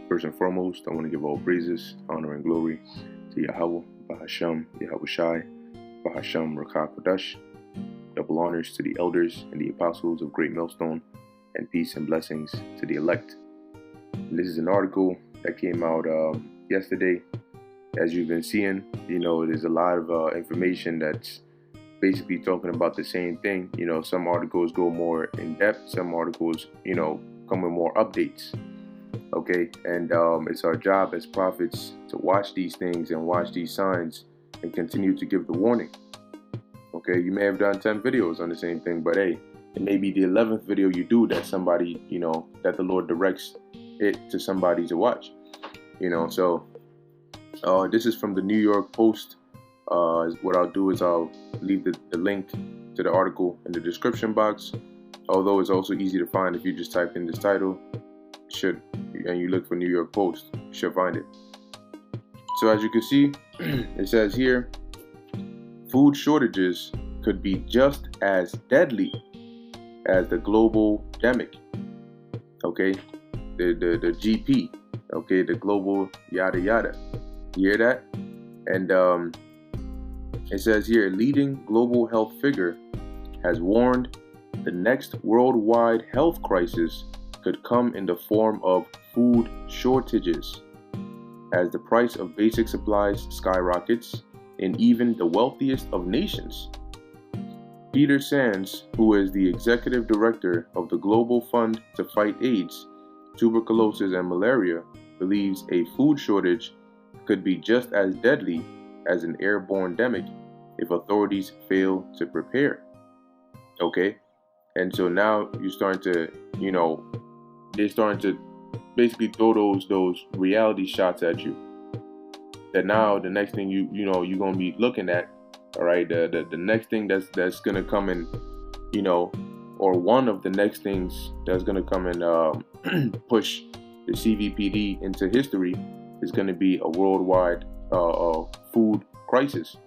First and foremost, I want to give all praises, honor, and glory to Yahweh, Bahasham, Yahweh Shai, Bahasham, Rakah Kodash. Double honors to the elders and the apostles of Great Millstone, and peace and blessings to the elect. And this is an article that came out yesterday. As you've been seeing, there's a lot of information that's basically talking about the same thing. Some articles go more in depth, some articles, come with more updates. Okay, and it's our job as prophets to watch these things and watch these signs and continue to give the warning. Okay, you may have done 10 videos on the same thing, but hey, it may be the 11th video you do that somebody, that the Lord directs it to somebody to watch. So this is from the New York Post. What I'll do is I'll leave the link to the article in the description box. Although it's also easy to find if you just type in this title, and you look for New York Post, you should find it. So as you can see, it says here, food shortages could be just as deadly as the global pandemic. Okay, the GP. Okay, the global yada yada. You hear that? And it says here, a leading global health figure has warned the next worldwide health crisis could come in the form of food shortages, as the price of basic supplies skyrockets in even the wealthiest of nations. Peter Sands, who is the executive director of the Global Fund to Fight AIDS, Tuberculosis, and Malaria, believes a food shortage could be just as deadly as an airborne pandemic if authorities fail to prepare. Okay, and so now you're starting to, they're starting to basically throw those reality shots at you. That now the next thing you're gonna be looking at, all right, the next thing that's gonna come in, or one of the next things that's gonna come and push the CVPD into history is gonna be a worldwide food crisis.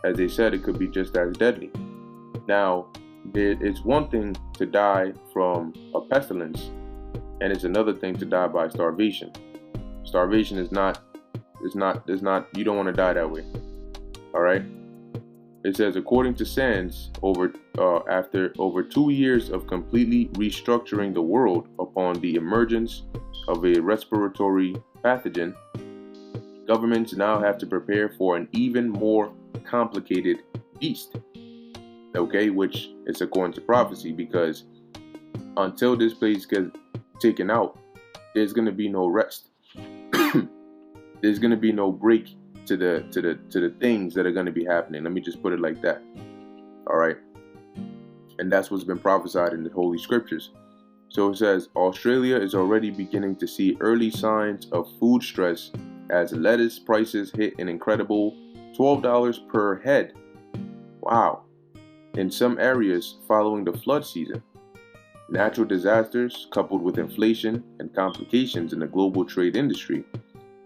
As they said, it could be just as deadly. Now, it's one thing to die from a pestilence, and it's another thing to die by starvation. Starvation is not, you don't want to die that way. All right. It says, according to Sands, after over 2 years of completely restructuring the world upon the emergence of a respiratory pathogen, governments now have to prepare for an even more complicated beast. Okay, which is according to prophecy, because until this place gets taken out, there's gonna be no rest. There's gonna be no break to the things that are gonna be happening. Let me just put it like that. All right, and that's what's been prophesied in the Holy Scriptures. So it says Australia is already beginning to see early signs of food stress as lettuce prices hit an incredible $12 per head. Wow. In some areas following the flood season. Natural disasters, coupled with inflation and complications in the global trade industry,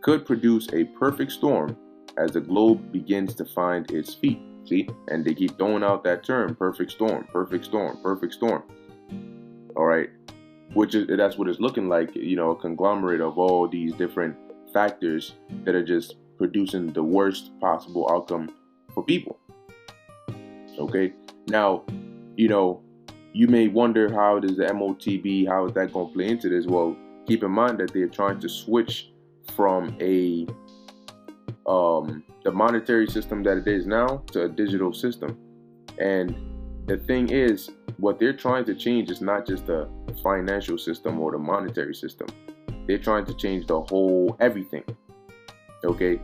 could produce a perfect storm as the globe begins to find its feet. See? And they keep throwing out that term, perfect storm, perfect storm, perfect storm. All right. That's what it's looking like, a conglomerate of all these different factors that are just producing the worst possible outcome for people. Okay. Now, you may wonder, how does the MOTB, how is that going to play into this? Well, keep in mind that they're trying to switch from the monetary system that it is now to a digital system. And the thing is, what they're trying to change is not just the financial system or the monetary system. They're trying to change the whole everything. Okay,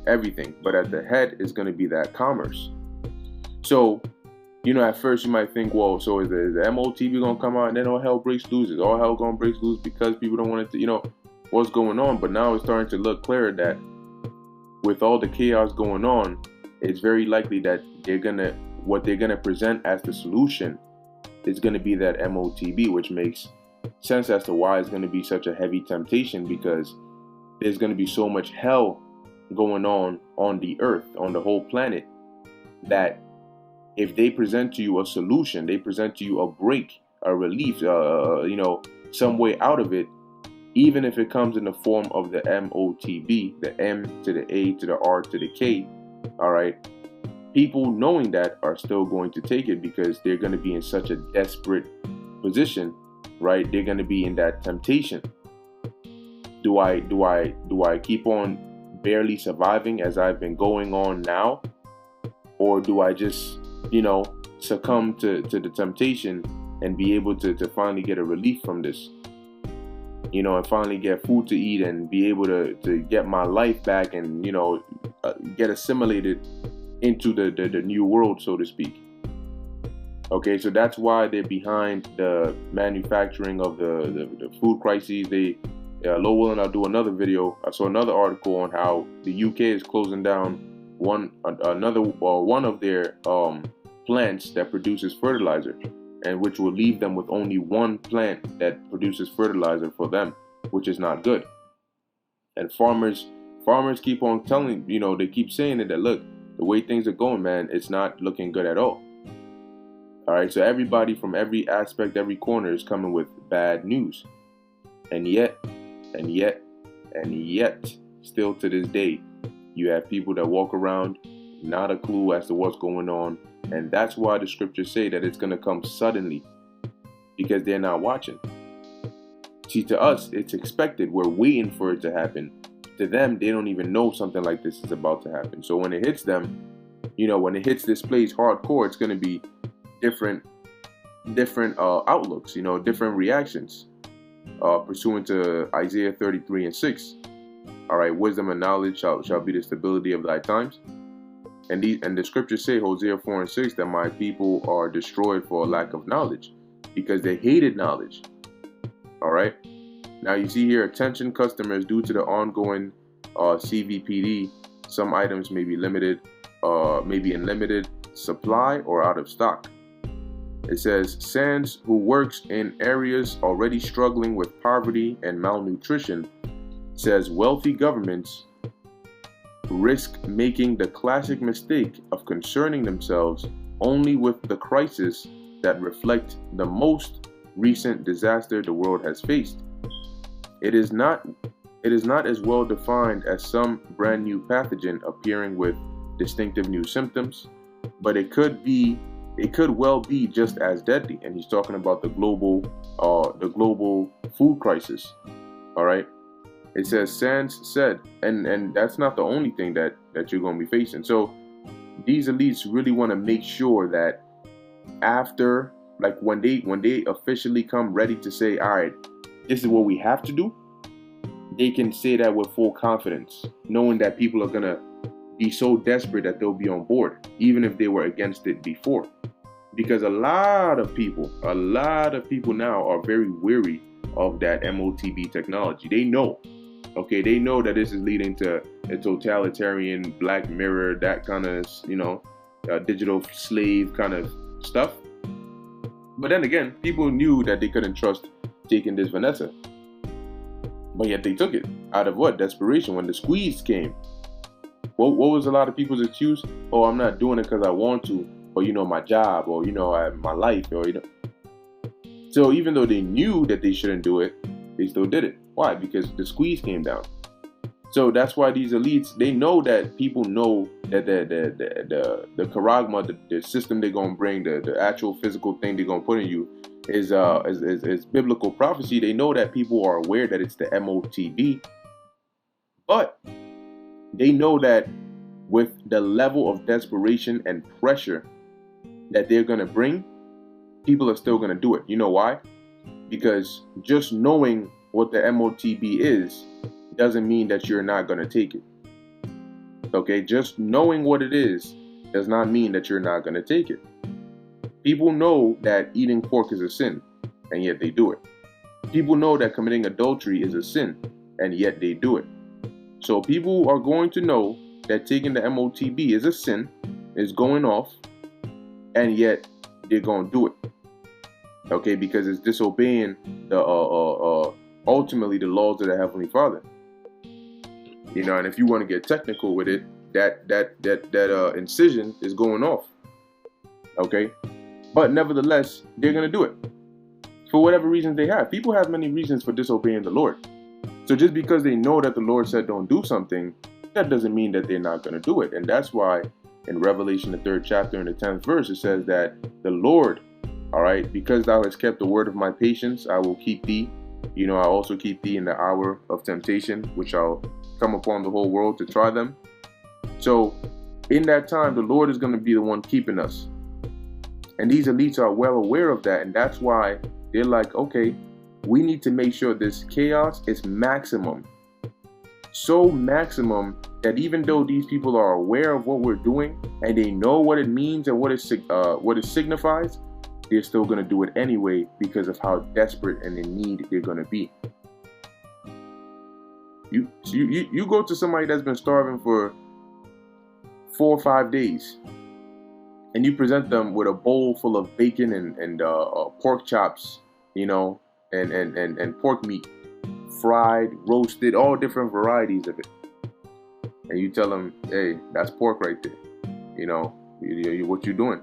everything. But at the head is going to be that commerce. So, at first you might think, well, so is the MOTB going to come out and then all hell breaks loose? Is all hell going to break loose because people don't want it to, what's going on? But now it's starting to look clearer that with all the chaos going on, it's very likely that what they're going to present as the solution is going to be that MOTB, which makes sense as to why it's going to be such a heavy temptation, because there's going to be so much hell going on the earth, on the whole planet, that if they present to you a solution, they present to you a break, a relief, some way out of it, even if it comes in the form of the MOTB, the M to the A to the R to the K, all right, people knowing that are still going to take it because they're going to be in such a desperate position, right? They're going to be in that temptation. Do I keep on barely surviving as I've been going on now? Or do I just, succumb to the temptation and be able to finally get a relief from this? And finally get food to eat and be able to get my life back and, get assimilated into the new world, so to speak. Okay, so that's why they're behind the manufacturing of the food crises. Lord willing, I'll do another video. I saw another article on how the UK is closing down one of their plants that produces fertilizer, and which will leave them with only one plant that produces fertilizer for them, which is not good. And farmers keep on telling, they keep saying it, that look, the way things are going, man, it's not looking good at all. All right, so everybody from every aspect, every corner is coming with bad news. And yet, still to this day, you have people that walk around, not a clue as to what's going on. And that's why the scriptures say that it's going to come suddenly, because they're not watching. See, to us, it's expected. We're waiting for it to happen. To them, they don't even know something like this is about to happen. So when it hits them, when it hits this place hardcore, it's going to be different outlooks, different reactions, pursuant to Isaiah 33:6. All right, wisdom and knowledge shall be the stability of thy times. And the scriptures say, Hosea 4:6, that my people are destroyed for a lack of knowledge, because they hated knowledge. All right. Now you see here, attention customers, due to the ongoing CVPD, some items may be limited, maybe in limited supply or out of stock. It says, Sands, who works in areas already struggling with poverty and malnutrition, says wealthy governments risk making the classic mistake of concerning themselves only with the crisis that reflect the most recent disaster the world has faced. It is not as well defined as some brand new pathogen appearing with distinctive new symptoms, but it could well be just as deadly. And he's talking about the global food crisis. All right. It says, Sands said, and that's not the only thing that you're going to be facing. So these elites really want to make sure that after, like when they officially come ready to say, all right, this is what we have to do, they can say that with full confidence, knowing that people are going to be so desperate that they'll be on board, even if they were against it before. Because a lot of people now are very weary of that MOTB technology. They know that this is leading to a totalitarian Black Mirror, that kind of, digital slave kind of stuff. But then again, people knew that they couldn't trust taking this Vanessa. But yet they took it. Out of what? Desperation. When the squeeze came. What was a lot of people's excuse? Oh, I'm not doing it because I want to, or my job, or my life, or So even though they knew that they shouldn't do it, they still did it. Why? Because the squeeze came down. So that's why these elites, they know that people know that the charagma, the system they're gonna bring, the actual physical thing they're gonna put in you is biblical prophecy. They know that people are aware that it's the MOTB, but they know that with the level of desperation and pressure that they're gonna bring, people are still gonna do it. You know why? Because just knowing what the MOTB is doesn't mean that you're not gonna take it. Okay, just knowing what it is does not mean that you're not gonna take it. People know that eating pork is a sin, and yet they do it. People know that committing adultery is a sin, and yet they do it. So people are going to know that taking the MOTB is a sin, is going off, and yet they're going to do it. Okay, because it's disobeying the ultimately the laws of the Heavenly Father. And if you want to get technical with it, that incision is going off. Okay, but nevertheless, they're going to do it for whatever reasons they have. People have many reasons for disobeying the Lord. So just because they know that the Lord said don't do something, that doesn't mean that they're not going to do it. And that's why in Revelation, the 3rd chapter and the 10th verse, it says that the Lord, all right, because thou hast kept the word of my patience, I will keep thee. I also keep thee in the hour of temptation, which I'll come upon the whole world to try them. So in that time, the Lord is going to be the one keeping us. And these elites are well aware of that. And that's why they're like, okay, we need to make sure this chaos is maximum. So maximum that even though these people are aware of what we're doing and they know what it means and what it signifies, they're still going to do it anyway because of how desperate and in need they're going to be. You go to somebody that's been starving for 4 or 5 days, and you present them with a bowl full of bacon and pork chops, and pork meat, fried, roasted, all different varieties of it. And you tell them, hey, that's pork right there. What you doing?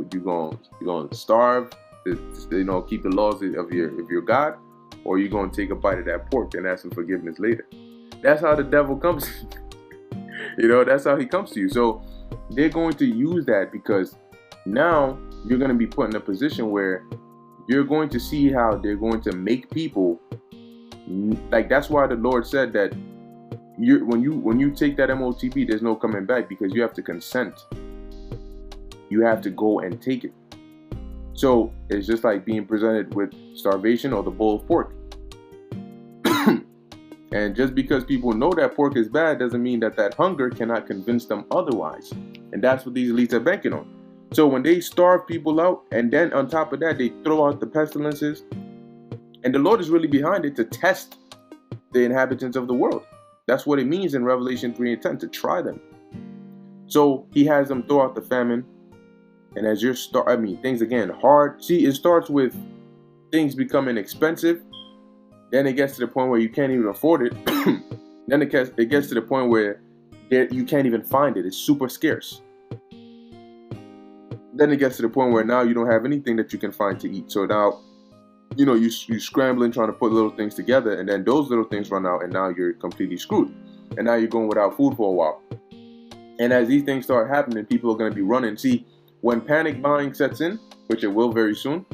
You gonna starve to keep the laws of your God, or you gonna take a bite of that pork and ask him forgiveness later? That's how the devil comes. That's how he comes to you. So they're going to use that because now you're going to be put in a position where you're going to see how they're going to make people like. That's why the Lord said that when you take that MOTB, there's no coming back because you have to consent. You have to go and take it. So it's just like being presented with starvation or the bowl of pork. And just because people know that pork is bad doesn't mean that hunger cannot convince them otherwise. And that's what these elites are banking on. So when they starve people out, and then on top of that, they throw out the pestilences, and the Lord is really behind it to test the inhabitants of the world. That's what it means in Revelation 3 and 10, to try them. So he has them throw out the famine. And as things again, hard. See, it starts with things becoming expensive. Then it gets to the point where you can't even afford it. Then it gets to the point where you can't even find it. It's super scarce. Then it gets to the point where now you don't have anything that you can find to eat. So now, you scrambling trying to put little things together, and then those little things run out, and now you're completely screwed. And now you're going without food for a while. And as these things start happening, people are going to be running. See, when panic buying sets in, which it will very soon,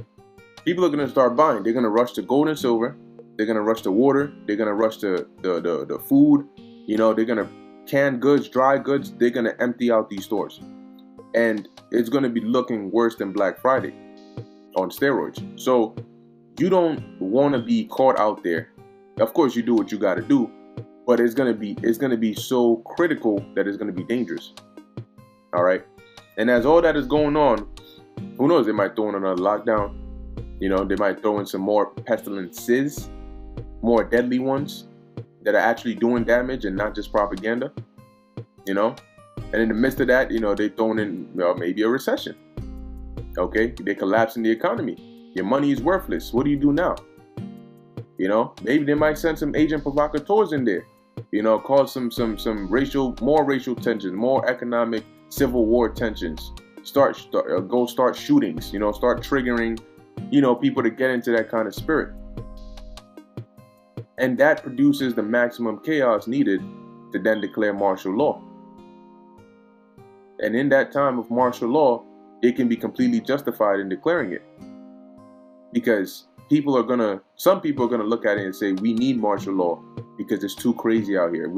people are going to start buying. They're going to rush to gold and silver. They're going to rush to water. They're going to rush to the food. They're going to can goods, dry goods. They're going to empty out these stores. And it's going to be looking worse than Black Friday on steroids. So you don't want to be caught out there. Of course, you do what you got to do. But it's going to be so critical that it's going to be dangerous. All right. And as all that is going on, who knows? They might throw in another lockdown. They might throw in some more pestilences, more deadly ones that are actually doing damage and not just propaganda. And in the midst of that, they thrown in maybe a recession. Okay, they're collapsing the economy. Your money is worthless. What do you do now? Maybe they might send some agent provocateurs in there. Cause some more racial tensions, more economic civil war tensions. Start shootings. Start triggering people to get into that kind of spirit. And that produces the maximum chaos needed to then declare martial law. And in that time of martial law, it can be completely justified in declaring it. Because some people are gonna look at it and say, we need martial law because it's too crazy out here.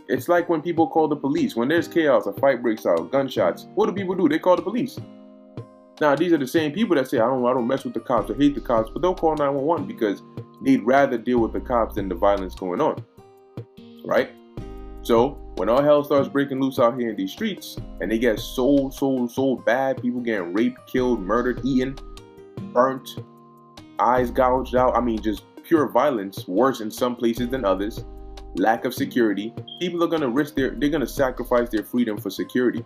It's like when people call the police. When there's chaos, a fight breaks out, gunshots, what do people do? They call the police. Now, these are the same people that say, I don't mess with the cops, I hate the cops, but they'll call 911 because they'd rather deal with the cops than the violence going on, right? So when all hell starts breaking loose out here in these streets, and they get so bad, people getting raped, killed, murdered, eaten, burnt, eyes gouged out, just pure violence, worse in some places than others, lack of security, people are gonna they're gonna sacrifice their freedom for security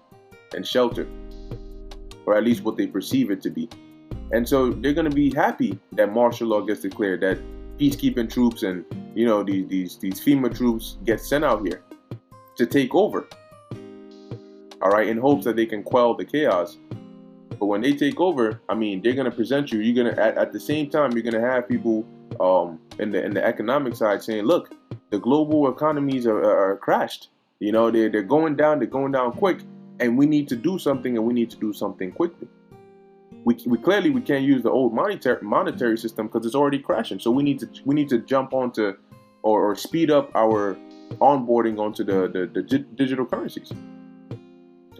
and shelter. Or at least what they perceive it to be. And so they're going to be happy that martial law gets declared, that peacekeeping troops and, these FEMA troops get sent out here to take over. All right, in hopes that they can quell the chaos. But when they take over, they're going to present you. You're going to, at the same time, you're going to have people in the economic side, saying, look, the global economies are crashed. You know, they're going down. They're going down quick, and we need to do something, and we need to do something quickly. We clearly we can't use the old monetary system because it's already crashing. So we need to jump onto or speed up our onboarding onto the digital currencies.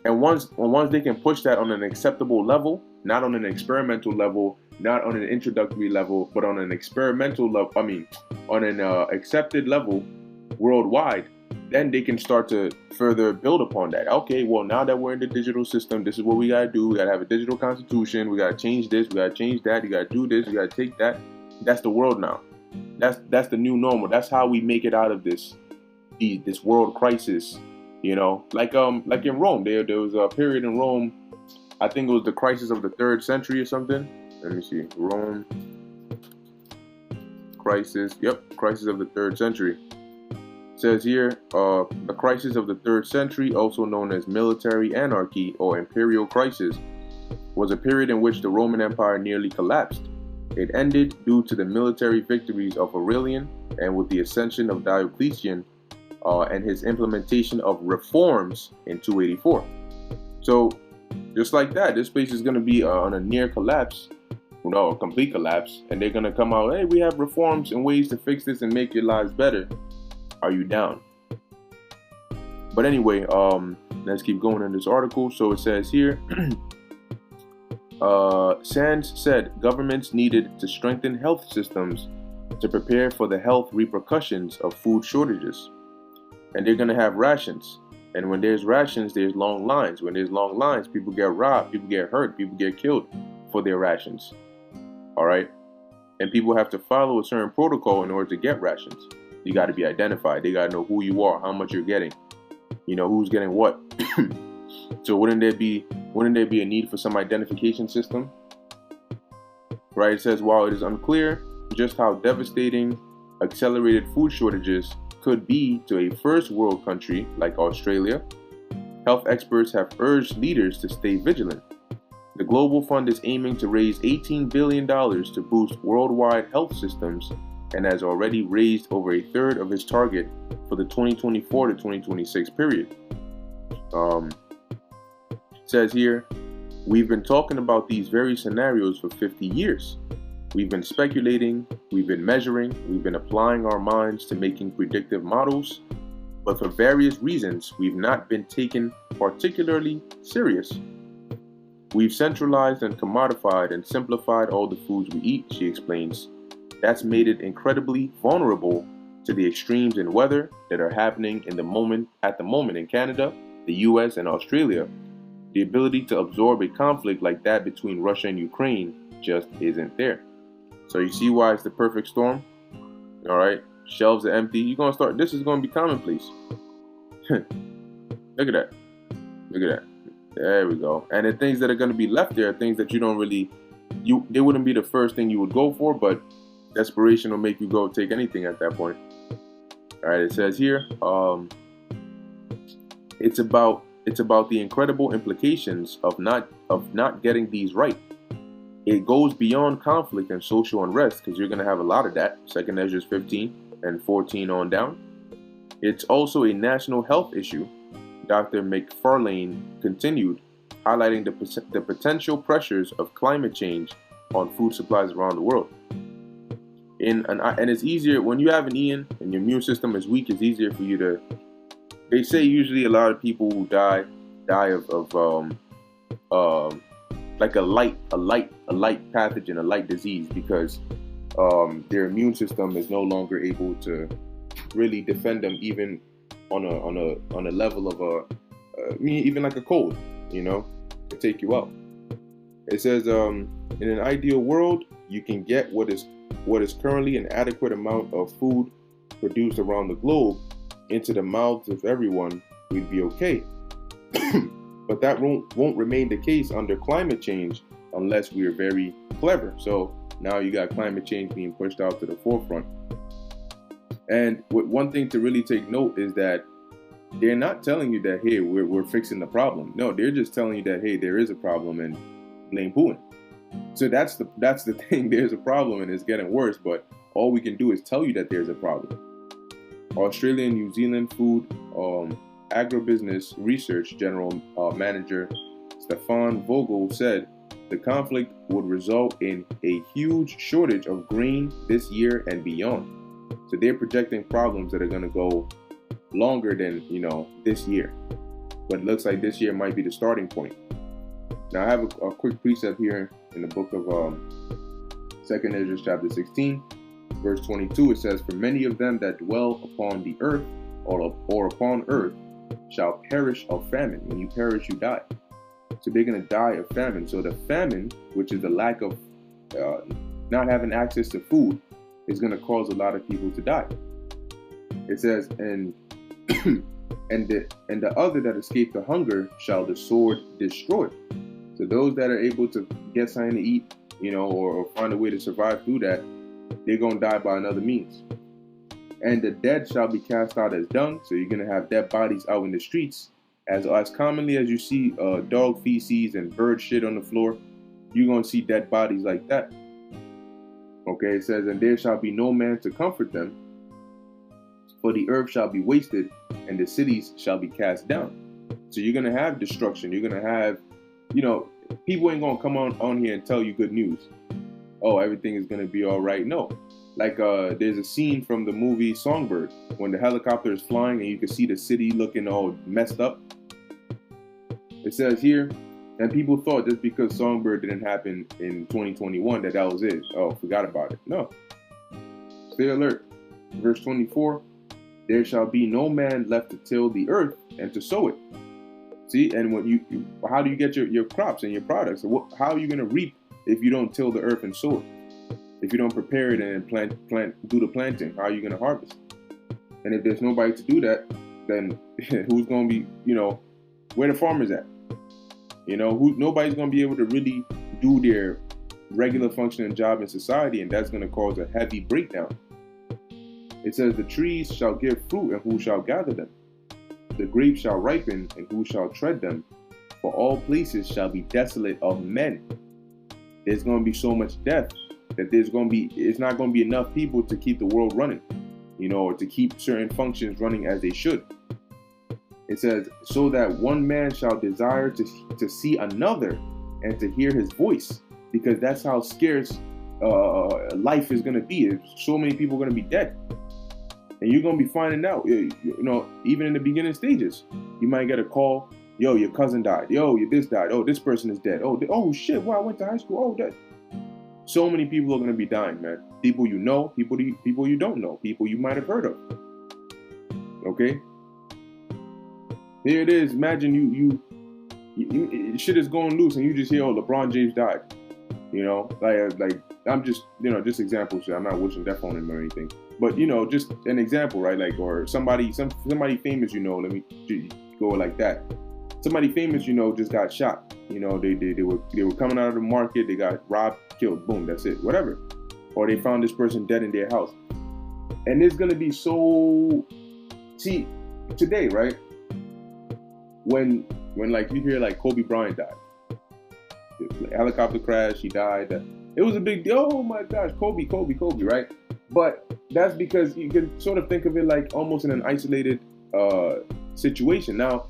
And once they can push that on an acceptable level, not on an experimental level, not on an introductory level, but on an experimental level, on an accepted level worldwide, then they can start to further build upon that. Okay, well, now that we're in the digital system, this is what we got to do. We got to have a digital constitution. We got to change this. We got to change that. You got to do this. You got to take that. That's the world now. That's the new normal. That's how we make it out of this world crisis. You know, like in Rome, there was a period in Rome. I think it was the crisis of the 3rd century or something. Let me see. Rome crisis. Yep, crisis of the 3rd century. It says here, the crisis of the 3rd century, also known as military anarchy or imperial crisis, was a period in which the Roman Empire nearly collapsed. It ended due to the military victories of Aurelian and with the ascension of Diocletian and his implementation of reforms in 284. So, just like that, this place is going to be on a near collapse, a complete collapse, and they're going to come out, hey, we have reforms and ways to fix this and make your lives better. Are you down? But anyway, let's keep going in this article. So it says here, Sands said governments needed to strengthen health systems to prepare for the health repercussions of food shortages. And they're going to have rations. And when there's rations, there's long lines. When there's long lines, people get robbed, people get hurt, people get killed for their rations. All right? And people have to follow a certain protocol in order to get rations. You got to be identified. They got to know who you are, how much you're getting, who's getting what. So wouldn't there be a need for some identification system? Right? It says, while it is unclear just how devastating accelerated food shortages could be to a first world country like Australia, health experts have urged leaders to stay vigilant. The Global Fund is aiming to raise $18 billion to boost worldwide health systems and has already raised over a third of its target for the 2024 to 2026 period. It says here, we've been talking about these very scenarios for 50 years. We've been speculating, we've been measuring, we've been applying our minds to making predictive models, but for various reasons, we've not been taken particularly serious. We've centralized and commodified and simplified all the foods we eat, she explains. That's made it incredibly vulnerable to the extremes in weather that are happening at the moment in Canada, the US, and Australia. The ability to absorb a conflict like that between Russia and Ukraine just isn't there. So you see why it's the perfect storm? All right, shelves are empty. This is going to be commonplace. Look at that. Look at that. There we go. And the things that are going to be left there are things that they wouldn't be the first thing you would go for, but desperation will make you go take anything at that point. All right, it says here, it's about the incredible implications of not getting these right. It goes beyond conflict and social unrest, because you're going to have a lot of that, 2nd Ezra 15 and 14 on down. It's also a national health issue, Dr. McFarlane continued, highlighting the potential pressures of climate change on food supplies around the world. And it's easier, when you have an Ian and your immune system is weak, it's easier for you to, they say usually a lot of people who die of like a light pathogen, a light disease, because their immune system is no longer able to really defend them, even on a level of even like a cold, to take you out. It says, in an ideal world, you can get what is currently an adequate amount of food produced around the globe into the mouths of everyone, we'd be okay. But that won't remain the case under climate change unless we are very clever. So now you got climate change being pushed out to the forefront. And one thing to really take note is that they're not telling you that, hey, we're fixing the problem. No, they're just telling you that, hey, there is a problem and blame Putin. So that's the thing. There's a problem and it's getting worse, but all we can do is tell you that there's a problem. Australia and New Zealand Food Agribusiness Research General Manager Stefan Vogel said the conflict would result in a huge shortage of grain this year and beyond. So they're projecting problems that are going to go longer than, this year. But it looks like this year might be the starting point. Now I have a quick precept here in the book of 2nd Ezra chapter 16, verse 22. It says, "For many of them that dwell upon the earth or upon earth shall perish of famine." When you perish, you die. So they're going to die of famine. So the famine, which is the lack of not having access to food, is going to cause a lot of people to die. It says, and the other that escape the hunger shall the sword destroy. So those that are able to get something to eat, or find a way to survive through that, they're going to die by another means. And the dead shall be cast out as dung. So you're going to have dead bodies out in the streets. As commonly as you see dog feces and bird shit on the floor, you're going to see dead bodies like that. Okay, it says, "And there shall be no man to comfort them, for the earth shall be wasted, and the cities shall be cast down." So you're going to have destruction. You're going to have, people ain't going to come on here and tell you good news. Oh, everything is going to be all right. No. Like there's a scene from the movie Songbird when the helicopter is flying and you can see the city looking all messed up. It says here, and people thought just because Songbird didn't happen in 2021 that was it. Oh, forgot about it. No. Stay alert. Verse 24, "There shall be no man left to till the earth and to sow it." See, and when how do you get your crops and your products? How are you going to reap if you don't till the earth and sow it? If you don't prepare it and do the planting, how are you going to harvest? And if there's nobody to do that, then who's going to be, where the farmers at? Nobody's going to be able to really do their regular functioning job in society, and that's going to cause a heavy breakdown. It says, "The trees shall give fruit, and who shall gather them? The grapes shall ripen, and who shall tread them? For all places shall be desolate of men." There's going to be so much death that it's not going to be enough people to keep the world running, or to keep certain functions running as they should. It says, "So that one man shall desire to see another and to hear his voice," because that's how scarce life is going to be. So many people are going to be dead. And you're going to be finding out, even in the beginning stages, you might get a call, "Yo, your cousin died. Yo, this died. Oh, this person is dead. Oh shit, wow, I went to high school. Oh, that." So many people are going to be dying, man. People you know, people you don't know, people you might have heard of. Okay? Here it is. Imagine you shit is going loose and you just hear, "Oh, LeBron James died." Like I'm just, just examples. I'm not wishing death on him or anything. But, just an example, right? Like, or somebody famous, let me go like that. Somebody famous, just got shot. They were coming out of the market, they got robbed, killed, boom, that's it, whatever. Or they found this person dead in their house. And it's gonna be see, today, right? When like you hear like Kobe Bryant died. Helicopter crash, he died. It was a big deal. Oh my gosh, Kobe, right? But that's because you can sort of think of it like almost in an isolated situation. Now,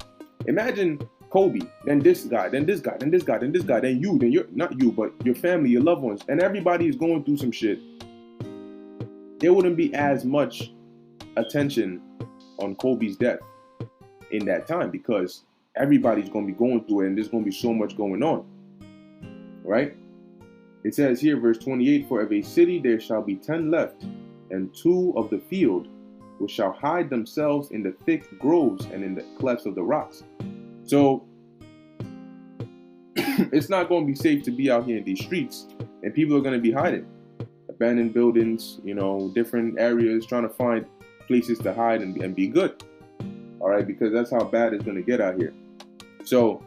imagine Kobe, then this guy, then this guy, then this guy, then this guy, then you, then you're not you, but your family, your loved ones, and everybody is going through some shit. There wouldn't be as much attention on Kobe's death in that time because everybody's going to be going through it and there's going to be so much going on. Right? It says here, verse 28, "For of a city there shall be 10 left, and 2 of the field, which shall hide themselves in the thick groves and in the clefts of the rocks." So it's not going to be safe to be out here in these streets, and people are going to be hiding. Abandoned buildings, different areas, trying to find places to hide and be good. All right, because that's how bad it's going to get out here. So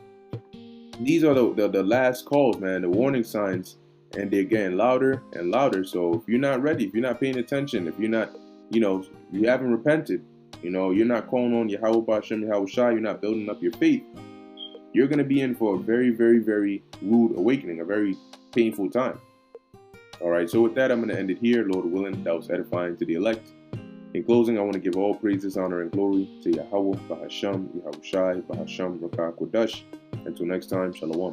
these are the last calls, man, the warning signs, and they're getting louder and louder. So if you're not ready, if you're not paying attention, if you're not, you haven't repented, you're not calling on Yahweh Ba'Shem, Yahweh Shai, you're not building up your faith, you're going to be in for a very, very, very rude awakening, a very painful time. Alright, so with that, I'm going to end it here. Lord willing, that was edifying to the elect. In closing, I want to give all praises, honor, and glory to Yahweh, Bahasham, Yahushai, Bahasham, Rakah, Kodash. Until next time, Shalom.